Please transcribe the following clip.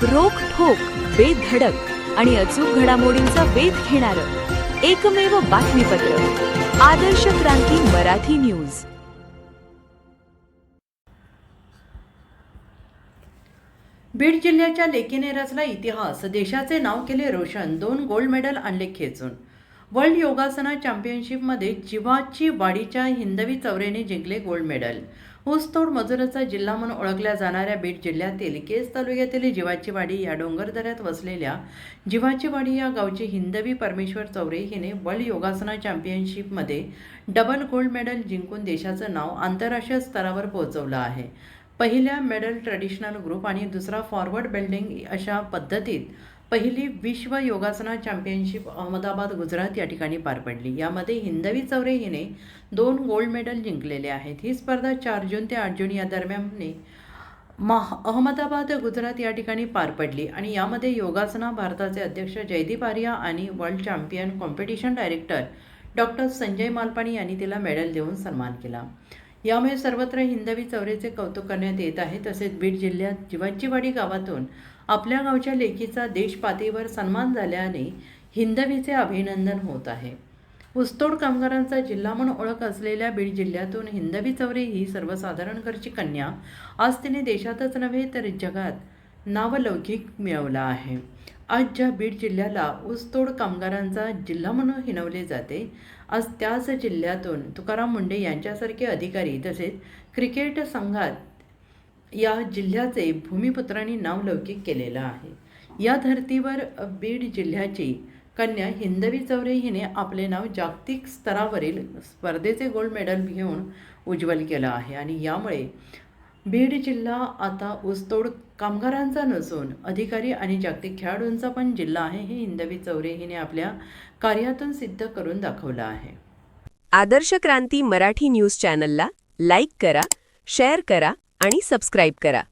रोखठोक, बेधडक आणि अचूक घडामोडींचा वेध घेणारं एकमेव बातमीपत्र आदर्श क्रांती मराठी न्यूज। बीड जिल्ह्याच्या लेकीने रचला इतिहास, देशाचे नाव केले रोशन, 2 गोल्ड मेडल आणले खेचून। वर्ल्ड योगासना चॅम्पियनशिपमध्ये जिवाची वाडीच्या हिंदवी चौरेने जिंकले गोल्ड मेडल। ऊसतोड मजुराचा जिल्हा म्हणून ओळखल्या जाणाऱ्या बीड जिल्ह्यातील केज तालुक्यातील जिवाची वाडी या डोंगरदऱ्यात वसलेल्या जिवाची वाडी या गावची हिंदवी परमेश्वर चौरे हिने वर्ल्ड योगासना चॅम्पियनशिपमध्ये डबल गोल्ड मेडल जिंकून देशाचं नाव आंतरराष्ट्रीय स्तरावर पोहोचवलं आहे। पहिल्या मेडल ट्रेडिशनल ग्रुप आणि दुसरा फॉरवर्ड बिल्डिंग अशा पद्धतीत पहिली विश्व योगासना चॅम्पियनशिप अहमदाबाद गुजरात या ठिकाणी पार पडली। यामध्ये हिंदवी चौरे हिने 2 गोल्ड मेडल जिंकलेले आहेत। ही स्पर्धा 4 जून ते 8 जून या दरम्यान अहमदाबाद गुजरात या ठिकाणी पार पडली आणि यामध्ये योगासना भारताचे अध्यक्ष जयदीप आर्या आणि world champion competition director doctor Sanjay Malpani यांनी तिला मेडल देऊन सन्मान केला। यामुळे सर्वत्र हिंदवी चौरेचे कौतुक करण्यात येत आहे। तसेच बीड जिल्ह्यात जिवाची वाडी गावातून आपल्या गावच्या लेकीचा देश पातळीवर सन्मान झाल्याने हिंदवीचे अभिनंदन होत आहे। ऊसतोड कामगारांचा जिल्हा म्हणून ओळख असलेल्या बीड जिल्ह्यातून हिंदवी चौरे ही सर्वसाधारण घरची कन्या आज तिने देशातच नव्हे तर जगात नावलौकिक मिळवला आहे। आज ज्या बीड जिल्ह्याला ऊसतोड कामगारांचा जिल्हा म्हणून हिणवले जाते, आज त्याच जिल्ह्यातून तुकाराम मुंडे यांच्यासारखे अधिकारी तसेच क्रिकेट संघात या जिल्ह्याचे भूमिपुत्रांनी नावलौकिक केलेलं आहे। या धर्तीवर बीड जिल्ह्याची कन्या हिंदवी चौरे हिने आपले नाव जागतिक स्तरावरील स्पर्धेचे गोल्ड मेडल घेऊन उज्ज्वल केलं आहे आणि यामुळे बीड जिल्हा आता ऊसतोड कामगारांचा नसून अधिकारी आणि जागतिक खेळाडूंचा पण जिल्हा आहे, हे हिंदवी चौरे हिने आपल्या कार्यातून सिद्ध करून दाखवलं आहे। आदर्श क्रांती मराठी न्यूज चॅनलला लाईक करा, शेअर करा आणि सबस्क्राईब करा।